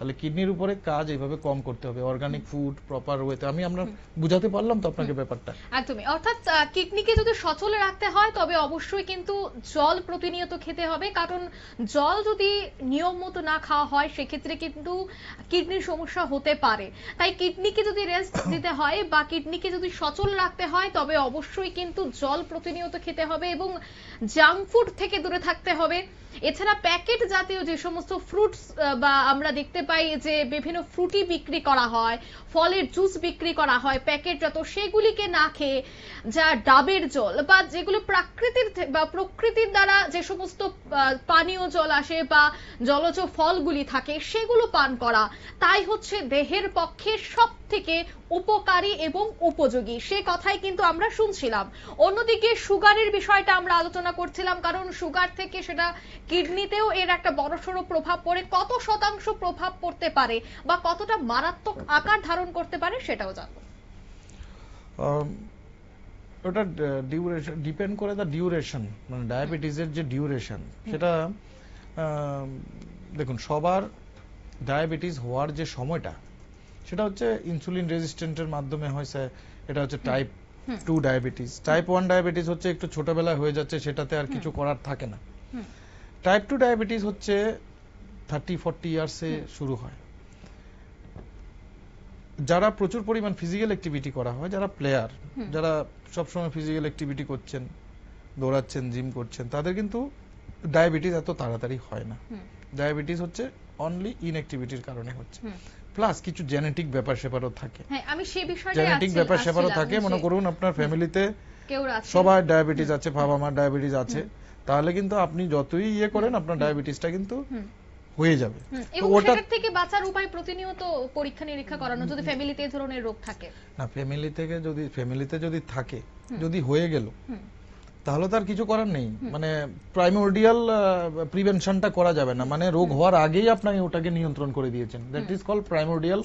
তাহলে কিডনির উপরে কাজ এইভাবে কম করতে হবে, অর্গানিক ফুড, প্রপার ওয়েতে। আমরা বুঝাতে পারলাম তো আপনাকে ব্যাপারটা? একদমই। অর্থাৎ কিডনিকে যদি সচল রাখতে হয়, তবে অবশ্যই কিন্তু জল প্রতিনিয়ত খেতে হবে, কারণ জল যদি নিয়ম মতো না খাওয়া হয়, সেক্ষেত্রে কিন্তু কিডনির সমস্যা হতে পারে। তাই কিডনিকে যদি রেস্ট দিতে হয় বা কিডনিকে যদি সচল রাখতে হয়, তবে অবশ্যই কিন্তু জল প্রতিনিয়ত খেতে হবে এবং জাঙ্ক ফুড থেকে দূরে থাকতে হবে। এছাড়া প্যাকেট জাতীয় যে সমস্ত ফ্রুটস বা আমরা দেখতে পাই যে বিভিন্ন ফ্রুটি বিক্রি করা হয়, ফলের জুস বিক্রি করা হয় প্যাকেটজাত, সেগুলিকে না খেয়ে যা ডাবের জল বা যেগুলো প্রকৃতির দ্বারা যে সমস্ত পানীয় জল আসে বা জলজ ফলগুলি থাকে, সেগুলো পান করা, তাই হচ্ছে দেহের পক্ষে সব থেকে উপকারী এবং উপযোগী। সে কথাই কিন্তু আমরা শুনছিলাম। অন্যদিকে সুগারের বিষয়টা আমরা আলোচনা করছিলাম, কারণ সুগার থেকে সেটা কিডনিতেও এর একটা বড়সড় প্রভাব পড়ে। কত শতাংশ প্রভাব পড়তে পারে বা কতটা মারাত্মক আকার ধারণ করতে পারে সেটাও জানবো। ওটা ডিউরেশন ডিপেন্ড করে, দা ডিউরেশন, মানে ডায়াবেটিসের যে ডিউরেশন, সেটা দেখুন সবার ডায়াবেটিস হওয়ার যে সময়টা, সেটা হচ্ছে ইনসুলিন রেজিস্ট্যান্টের মাধ্যমে হয়েছে। এটা হচ্ছে টাইপ 2 ডায়াবেটিস। টাইপ 1 ডায়াবেটিস হচ্ছে একটু ছোটবেলায় হয়ে যাচ্ছে, সেটাতে আর কিছু করার থাকে না। টাইপ 2 ডায়াবেটিস হচ্ছে 30-40 ইয়ার্সে শুরু হয়। যারা প্রচুর পরিমাণ ফিজিক্যাল অ্যাক্টিভিটি করা হয়, যারা প্লেয়ার, যারা সবসময় ফিজিক্যাল অ্যাক্টিভিটি করছেন, দৌড়াচ্ছেন, জিম করছেন, তাদের কিন্তু ডায়াবেটিস এত তাড়াতাড়ি হয় না। ডায়াবেটিস হচ্ছে অনলি ইনঅ্যাক্টিভিটির কারণে হচ্ছে, প্লাস কিছু জেনেটিক ব্যাপার স্যাপারও থাকে। হ্যাঁ, আমি সেই বিষয়টাই জেনেটিক ব্যাপার স্যাপারও থাকে। মনে করুন আপনার ফ্যামিলিতে সবার ডায়াবেটিস আছে, বাবা মার ডায়াবেটিস আছে, তাহলে কিন্তু আপনি যতই ইয়ে করেন আপনার ডায়াবেটিসটা কিন্তু হয়ে যাবে। তো ওটার থেকে বাঁচার উপায় প্রতিনিয়ত পরীক্ষা নিরীক্ষা করানো, যদি ফ্যামিলিতে এই ধরনের রোগ থাকে। না, ফ্যামিলিতে যদি থাকে, যদি হয়ে গেল, তাহলে তার কিছু করার নেই। মানে প্রাইমোরডিয়াল প্রিভেনশনটা করা যাবে না, মানে রোগ হওয়ার আগেই আপনাকে ওটাকে নিয়ন্ত্রণ করে দিয়েছেন, that is called primordial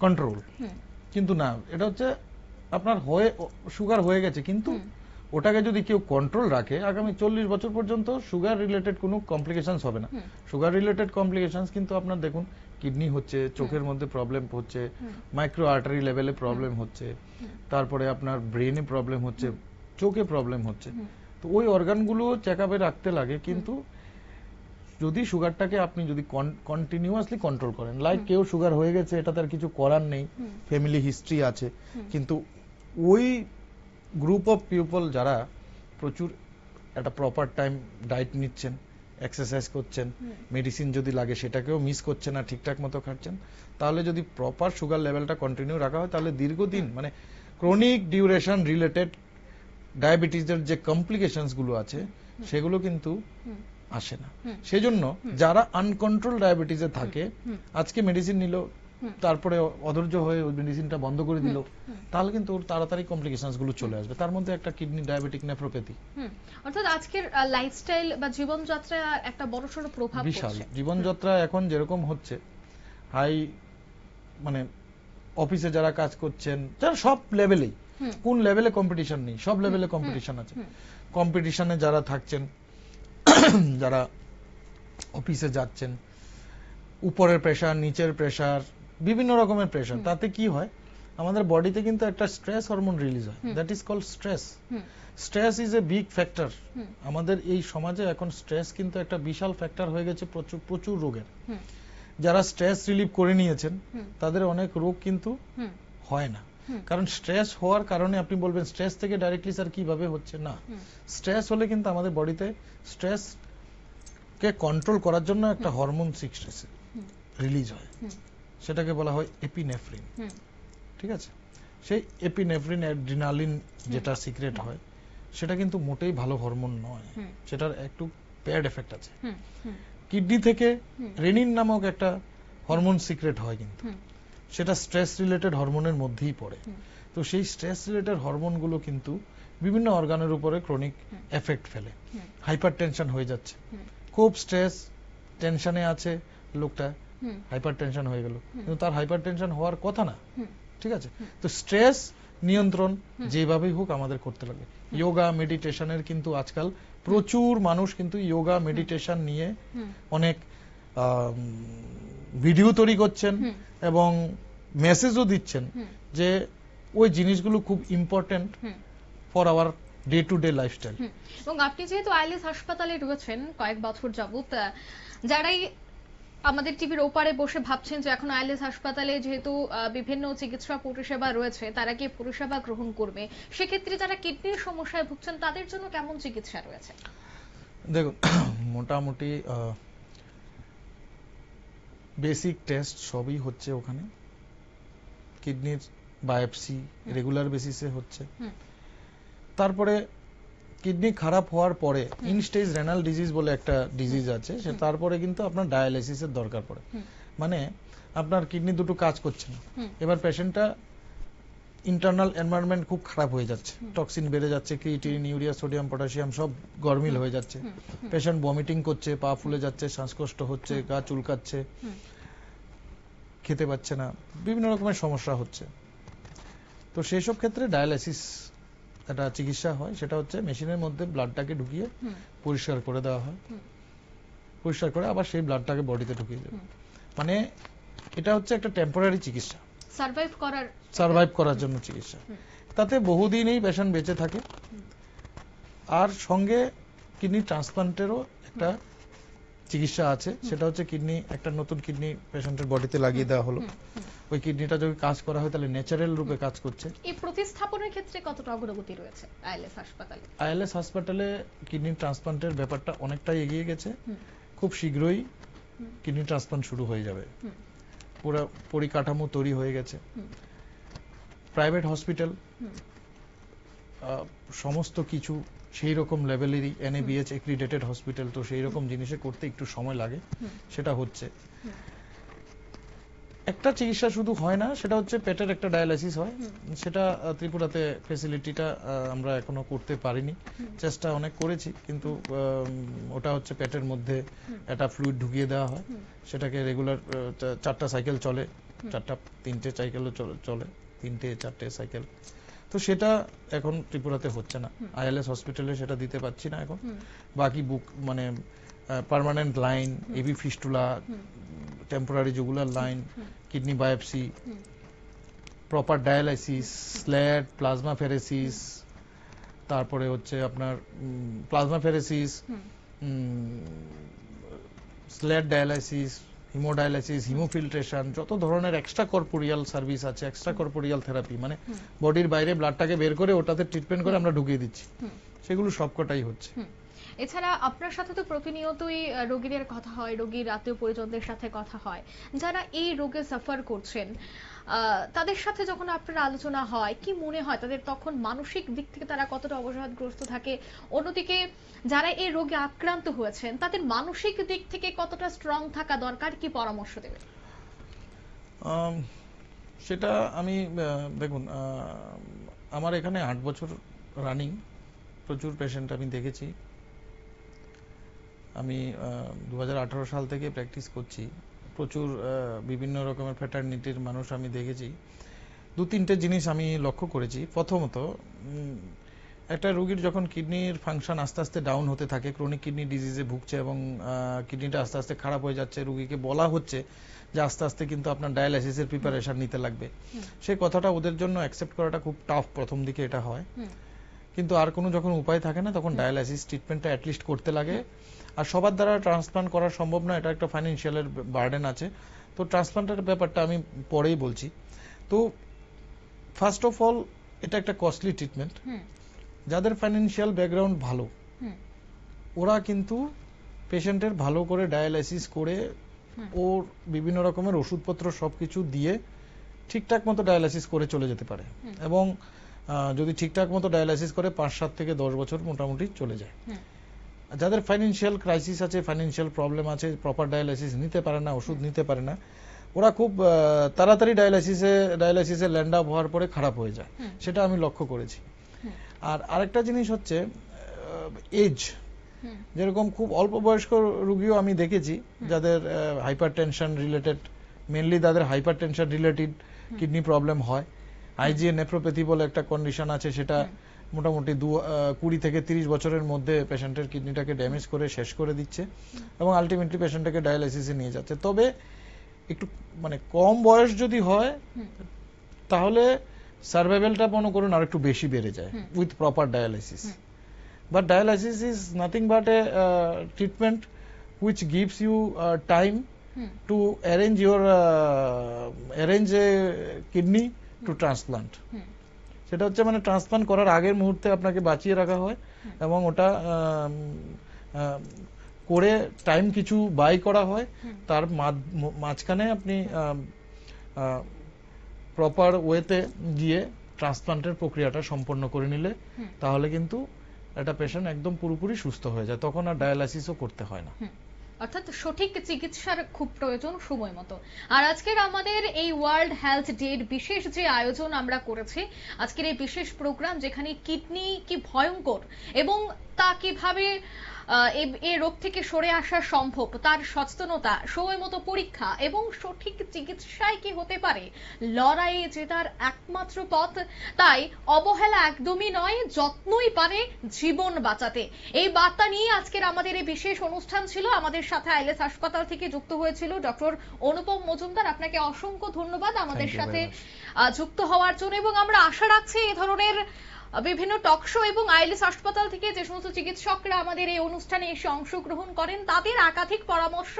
control. কিন্তু না, এটা হচ্ছে আপনার সুগার হয়ে গেছে, কিন্তু ওটাকে যদি কেউ কন্ট্রোল রাখে, আগামী 40 বছর পর্যন্ত সুগার রিলেটেড কোনো কমপ্লিকেশনস হবে না। সুগার রিলেটেড কমপ্লিকেশনস কিন্তু আপনার দেখুন কিডনি হচ্ছে, চোখের মধ্যে প্রবলেম হচ্ছে, মাইক্রো আর্টারি লেভেলে প্রবলেম হচ্ছে, তারপরে আপনার ব্রেনে প্রবলেম হচ্ছে, চোখে প্রবলেম হচ্ছে। তো ওই অর্গানগুলো চেকআপে রাখতে লাগে, কিন্তু যদি সুগারটাকে আপনি যদি কন্টিনিউয়াসলি কন্ট্রোল করেন, লাইক কেউ সুগার হয়ে গেছে, এটা তার কিছু করার নেই, ফ্যামিলি হিস্ট্রি আছে, কিন্তু ওই গ্রুপ অফ পিপল যারা প্রচুর একটা প্রপার টাইম ডায়েট নিচ্ছেন, এক্সারসাইজ করছেন, মেডিসিন যদি লাগে সেটাকেও মিস করছেন না, ঠিকঠাক মতো খাচ্ছেন, তাহলে যদি প্রপার সুগার লেভেলটা কন্টিনিউ রাখা হয়, তাহলে দীর্ঘদিন মানে ক্রনিক ডিউরেশন রিলেটেড ডায়াবেটিসের যে কমপ্লিকেশনস গুলো আছে সেগুলো কিন্তু আসে না। সেজন্য যারা আনকন্ট্রোল ডায়াবেটিসে থাকে, আজকে মেডিসিন নিল, তারপরে অধৈর্য হয়ে ওই মেডিসিনটা বন্ধ করে দিল, তাহলে কিন্তু ওর তাড়াতাড়ি কমপ্লিকেশনস গুলো চলে আসবে। তার মধ্যে একটা কিডনি ডায়াবেটিক নেফ্রোপ্যাথি। অর্থাৎ আজকের লাইফস্টাইল বা জীবনযাত্রা একটা বড়সড় প্রভাব পড়ছে। বিশাল জীবনযাত্রা এখন যেরকম হচ্ছে, হাই মানে অফিসে যারা কাজ করছেন, যারা সব লেভেলেই, কোন লেভেলে কম্পিটিশন নেই, সব লেভেলে কম্পিটিশন আছে। কম্পিটিশনে যারা থাকছেন, যারা অফিসে যাচ্ছেন, উপরের প্রেসার, নিচের প্রেসার, বিভিন্ন রকমের প্রেসার, তাতে কি হয় আমাদের বডিতে কিন্তু একটা স্ট্রেস হরমোন রিলিজ হয়, that is called stress. Stress is a big factor. আমাদের এই সমাজে এখন স্ট্রেস কিন্তু একটা বিশাল ফ্যাক্টর হয়ে গেছে প্রচুর রোগের। যারা স্ট্রেস রিলিভ করে নিয়েছেন তাদের অনেক রোগ কিন্তু হয় না, কারণ স্ট্রেস হওয়ার কারণে আপনি বলবেন স্ট্রেস থেকে ডাইরেক্টলি স্যার কিভাবে হচ্ছে, না, স্ট্রেস হলে কিন্তু আমাদের বডিতে স্ট্রেস কে কন্ট্রোল করার জন্য একটা হরমোন রিলিজ হয়, সেটাকে বলা হয় এপিনেফ্রিন। ঠিক আছে, সেই এপিনেফ্রিন, অ্যাড্রিনালিন যেটা সিক্রেট হয়, সেটা কিন্তু মোটেই ভালো হরমোন নয়, সেটার একটু ব্যাড এফেক্ট আছে। কিডনি থেকে রেনিন নামক একটা হরমোন সিক্রেট হয়, কিন্তু সেটা স্ট্রেস রিলেটেড হরমোনের মধ্যেই পড়ে। তো সেই স্ট্রেস রিলেটেড হরমোনগুলো কিন্তু বিভিন্ন অর্গানের উপরে ক্রনিক এফেক্ট ফেলে। হাইপার টেনশন হয়ে যাচ্ছে, খুব স্ট্রেস টেনশনে আছে লোকটা, হাইপার টেনশন হয়ে গেল, কিন্তু তার হাইপার টেনশন হওয়ার কথা না। ঠিক আছে, তো স্ট্রেস নিয়ন্ত্রণ যেভাবেই হোক আমাদের করতে লাগে। যোগা মেডিটেশনের কিন্তু আজকাল প্রচুর মানুষ কিন্তু যোগা মেডিটেশন নিয়ে অনেক ভিডিও তৈরি করছেন এবং মেসেজও দিচ্ছেন যে ওই জিনিসগুলো খুব important for our day to day lifestyle. এবং আপনি যেহেতু আইএলএস হাসপাতালে রয়েছেন কয়েক বছর যাবত, যারাই আমাদের টিভির ওপারে বসে ভাবছেন যে এখন আইএলএস হাসপাতালে যেহেতু বিভিন্ন চিকিৎসা পরিষেবা রয়েছে, তারা কি পরিষেবা গ্রহণ করবে, সেক্ষেত্রে যারা কিডনির সমস্যায় ভুগছেন তাদের জন্য কেমন চিকিৎসা রয়েছে? দেখুন, মোটামুটি বেসিক টেস্ট সবই হচ্ছে ওখানে, কিডনির বায়োপসি রেগুলার বেসিসে হচ্ছে। তারপরে কিডনি খারাপ হওয়ার পরে ইন স্টেজ রেনাল ডিজিজ বলে একটা ডিজিজ আছে, সে তারপরে কিন্তু আপনার ডায়ালাইসিসের দরকার পড়ে। মানে আপনার কিডনি দুটো কাজ করছে না, এবার পেশেন্টটা ইন্টারনাল এনভায়রনমেন্ট খুব খারাপ হয়ে যাচ্ছে, টক্সিন বেড়ে যাচ্ছে, ক্রিয়েটিনিন, ইউরিয়া, সোডিয়াম, পটাশিয়াম সব গরমিল হয়ে যাচ্ছে, পেশেন্ট ভমিটিং করছে, পা ফুলে যাচ্ছে, শ্বাসকষ্ট হচ্ছে, গা চুলকাচ্ছে, খেতে পাচ্ছে না, বিভিন্ন রকমের সমস্যা হচ্ছে। তো সেই সব ক্ষেত্রে ডায়ালাইসিস একটা চিকিৎসা হয়, সেটা হচ্ছে মেশিনের মধ্যে ব্লাডটাকে ঢুকিয়ে পরিষ্কার করে দেওয়া হয়, পরিষ্কার করে আবার সেই ব্লাডটাকে বডিতে ঢুকিয়ে দেবে। মানে এটা হচ্ছে একটা টেম্পোরারি চিকিৎসা, সার্ভাইভ করার জন্য চিকিৎসা। তাতে বহুদিন এই পেশেন্ট বেঁচে থাকে। আর সঙ্গে কিডনি ট্রান্সপ্লান্টেরও একটা চিকিৎসা আছে, সেটা হচ্ছে কিডনি, একটা নতুন কিডনি পেশেন্টের বডিতে লাগিয়ে দেওয়া হলো, ওই কিডনিটা যদি কাজ করা হয় তাহলে ন্যাচারাল রূপে কাজ করছে। এই প্রতিস্থাপনের ক্ষেত্রে কতটা অগ্রগতি রয়েছে আইএলএস হাসপাতালে? আইএলএস হাসপাতালে কিডনি ট্রান্সপ্লান্টের ব্যাপারটা অনেকটাই এগিয়ে গেছে, খুব শীঘ্রই কিডনি ট্রান্সপ্লান্ট শুরু হয়ে যাবে, পুরো পরিকাঠামো তৈরি হয়ে গেছে। প্রাইভেট হসপিটাল সমস্ত কিছু সেই রকম লেভেলেরই, এনএবিএইচ এক্রিডেটেড হসপিটাল, তো সেই রকম জিনিসে করতে একটু সময় লাগে, সেটা হচ্ছে। একটা চিকিৎসা শুধু হয় না, সেটা হচ্ছে পেটের একটা ডায়ালাইসিস হয়, সেটা ত্রিপুরাতে ফ্যাসিলিটিটা আমরা এখনো করতে পারিনি, চেষ্টা অনেক করেছি, কিন্তু ওটা হচ্ছে পেটের মধ্যে একটা ফ্লুইড ঢুকিয়ে দেওয়া হয়, সেটাকে রেগুলার 4টা সাইকেল চলে, 3টে সাইকেলও চলে, 3টে-4টে সাইকেল, তো সেটা এখন ত্রিপুরাতে হচ্ছে না, আইএলএস হসপিটালে সেটা দিতে পারছি না এখন। বাকি বুক মানে permanent line, AV fistula, temporary jugular line, kidney biopsy, proper dialysis, স্ল্যাট, প্লাজমা ফেরেসিস, তারপরে হচ্ছে আপনার প্লাজমা ফেরেসিস, স্ল্যাট ডায়ালাইসিস, হিমোডায়ালাইসিস, হিমোফিল্ট্রেশন, যত ধরনের এক্সট্রা কর্পোরিয়াল সার্ভিস আছে, এক্সট্রা কর্পোরিয়াল থেরাপি, মানে বডির বাইরে ব্লাডটাকে বের করে ওটাতে ট্রিটমেন্ট করে আমরা ঢুকিয়ে দিচ্ছি, সেগুলো সবকটাই হচ্ছে। এছাড়া আপনার সাথে তো প্রতিনিয়তই রোগীদের কথা হয়, রোগীর আত্মীয় পরিজনদের সাথে কথা হয়, যারা এই রোগে সাফার করছেন, তাদের সাথে যখন আপনার আলোচনা হয়, কি মনে হয় তাদের তখন মানসিক দিক থেকে তারা কতটা অবসাদগ্রস্ত থাকে? অন্যদিকে যারা এই রোগে আক্রান্ত হয়েছেন তাদের মানসিক দিক থেকে কতটা স্ট্রং থাকা দরকার, কি পরামর্শ দেবেন? সেটা আমি দেখুন, আমার এখানে 8 বছর রানিং, প্রচুর পেশেন্ট আমি দেখেছি। আমি 2018 সাল থেকে প্র্যাকটিস করছি, প্রচুর বিভিন্ন রকমের ফ্যাটার্নিটির মানুষ আমি দেখেছি। 2-3টে জিনিস আমি লক্ষ্য করেছি। প্রথমত, একটা রোগীর যখন কিডনির ফাংশন আস্তে আস্তে ডাউন হতে থাকে, ক্রনিক কিডনি ডিজিজে ভুগছে এবং কিডনিটা আস্তে আস্তে খারাপ হয়ে যাচ্ছে, রোগীকে বলা হচ্ছে যে আস্তে আস্তে কিন্তু আপনার ডায়ালাইসিসের প্রিপারেশন নিতে লাগবে, সেই কথাটা ওদের জন্য অ্যাকসেপ্ট করাটা খুব টাফ প্রথম দিকে এটা হয়। কিন্তু আর কোনো যখন উপায় থাকে না, তখন ডায়ালাইসিস ট্রিটমেন্টটা অ্যাটলিস্ট করতে লাগে। আর সবার দ্বারা ট্রান্সপ্লান্ট করা সম্ভব না, এটা একটা ফাইন্যান্সিয়ালের বার্ডেন আছে। তো ট্রান্সপ্লান্টের ব্যাপারটা আমি পরেই বলছি। তো ফার্স্ট অফ অল, এটা একটা কস্টলি ট্রিটমেন্ট। যাদের ফাইন্যান্সিয়াল ব্যাকগ্রাউন্ড ভালো, ওরা কিন্তু পেশেন্টের ভালো করে ডায়ালাইসিস করে ওর বিভিন্ন রকমের ওষুধপত্র সবকিছু দিয়ে ঠিকঠাক মতো ডায়ালাইসিস করে চলে যেতে পারে, এবং যদি ঠিকঠাক মতো ডায়ালাইসিস করে 5-7 থেকে 10 বছর মোটামুটি চলে যায়। যাদের ফাইন্যান্সিয়াল ক্রাইসিস আছে, ফাইন্যান্সিয়াল প্রবলেম আছে, প্রপার ডায়ালাইসিস নিতে পারে না, ওষুধ নিতে পারে না, ওরা খুব তাড়াতাড়ি ডায়ালাইসিসে ল্যান্ড আপ হওয়ার পরে খারাপ হয়ে যায়, সেটা আমি লক্ষ্য করেছি। আর আরেকটা জিনিস হচ্ছে এজ। যেরকম খুব অল্প বয়স্ক রোগীও আমি দেখেছি যাদের হাইপারটেনশন রিলেটেড, মেনলি তাদের হাইপারটেনশন রিলেটেড কিডনি প্রবলেম হয়। আইজিএ নেফ্রোপ্যাথি বলে একটা কন্ডিশন আছে, সেটা মোটামুটি 20 থেকে 30 বছরের মধ্যে পেশেন্টের কিডনিটাকে ড্যামেজ করে শেষ করে দিচ্ছে এবং আলটিমেটলি পেশেন্টটাকে ডায়ালাইসিসে নিয়ে যাচ্ছে। তবে একটু মানে কম বয়স যদি হয়, তাহলে সার্ভাইভালটা মনে করুন আর একটু বেশি বেড়ে যায় with proper dialysis. But dialysis is nothing but A treatment which gives you time to arrange a kidney to transplant. সেটা হচ্ছে মানে ট্রান্সপ্লান্ট করার আগের মুহূর্তে আপনাকে বাঁচিয়ে রাখা হয় এবং ওটা করে টাইম কিছু বাই করা হয়, তার মাঝখানে আপনি প্রপার ওয়েতে গিয়ে ট্রান্সপ্লান্টের প্রক্রিয়াটা সম্পন্ন করে নিলে তাহলে কিন্তু একটা পেশেন্ট একদম পুরোপুরি সুস্থ হয়ে যায়, তখন আর ডায়ালাইসিসও করতে হয় না। অর্থাৎ সঠিক চিকিৎসার খুব প্রয়োজন সময় মতো। আর আজকের আমাদের এই ওয়ার্ল্ড হেলথ ডে এর বিশেষ যে আয়োজন আমরা করেছি, আজকের এই বিশেষ প্রোগ্রাম, যেখানে কিডনি কি ভয়ঙ্কর এবং তা কিভাবে এই রোগ থেকে সরে আসা সম্ভব, তার সচেতনতা, সময় মতো পরীক্ষা এবং সঠিক চিকিৎসায় কি হতে পারে, লড়াইয়ে জেতার একমাত্র পথ। তাই অবহেলা একদমই নয়, যত্নই পারে জীবন বাঁচাতে। এই বার্তা নিয়ে আজকের আমাদের এই বিশেষ অনুষ্ঠান ছিল। আমাদের সাথে আইলেস হাসপাতাল থেকে যুক্ত হয়েছিল ডক্টর অনুপম মজুমদার। আপনাকে অসংখ্য ধন্যবাদ আমাদের সাথে যুক্ত হওয়ার জন্য, এবং আমরা আশা রাখছি এই ধরনের বিভিন্ন টক শো এবং আইলেস হাসপাতাল থেকে যে সমস্ত চিকিৎসকরা আমাদের এই অনুষ্ঠানে এসে অংশগ্রহণ করেন, তাদের একাধিক পরামর্শ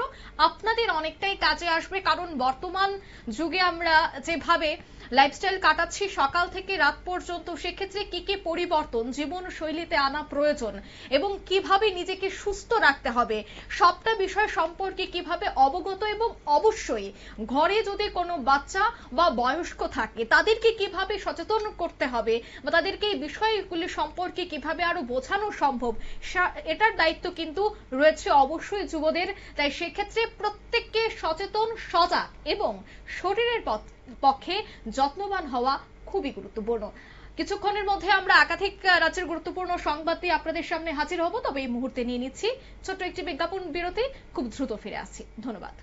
আপনাদের অনেকটাই কাজে আসবে। কারণ বর্তমান যুগে আমরা যেভাবে লাইফস্টাইল কাটাচ্ছি সকাল থেকে রাত পর্যন্ত, সেক্ষেত্রে কি কি পরিবর্তন জীবন শৈলীতে আনা প্রয়োজন এবং কিভাবে নিজেকে সুস্থ রাখতে হবে, সবটা বিষয় সম্পর্কে কিভাবে অবগত, এবং অবশ্যই ঘরে যদি কোনো বাচ্চা বা বয়স্ক থাকে তাদেরকে কিভাবে সচেতন করতে হবে বা তাদেরকে এই বিষয়গুলি সম্পর্কে কিভাবে আরো বোঝানো সম্ভব, এটার দায়িত্ব কিন্তু রয়েছে অবশ্যই যুবদের। তাই সেক্ষেত্রে প্রত্যেককে সচেতন, সজাগ এবং শরীরের পক্ষে যত্নবান হওয়া খুবই গুরুত্বপূর্ণ। কিছুক্ষণের মধ্যে আমরা একাধিক রাজ্যের গুরুত্বপূর্ণ সংবাদ দিয়ে আপনাদের সামনে হাজির হব, তবে এই মুহূর্তে নিয়ে নিচ্ছি ছোট্ট একটি বিজ্ঞাপন বিরতি। খুব দ্রুত ফিরে আসছি। ধন্যবাদ।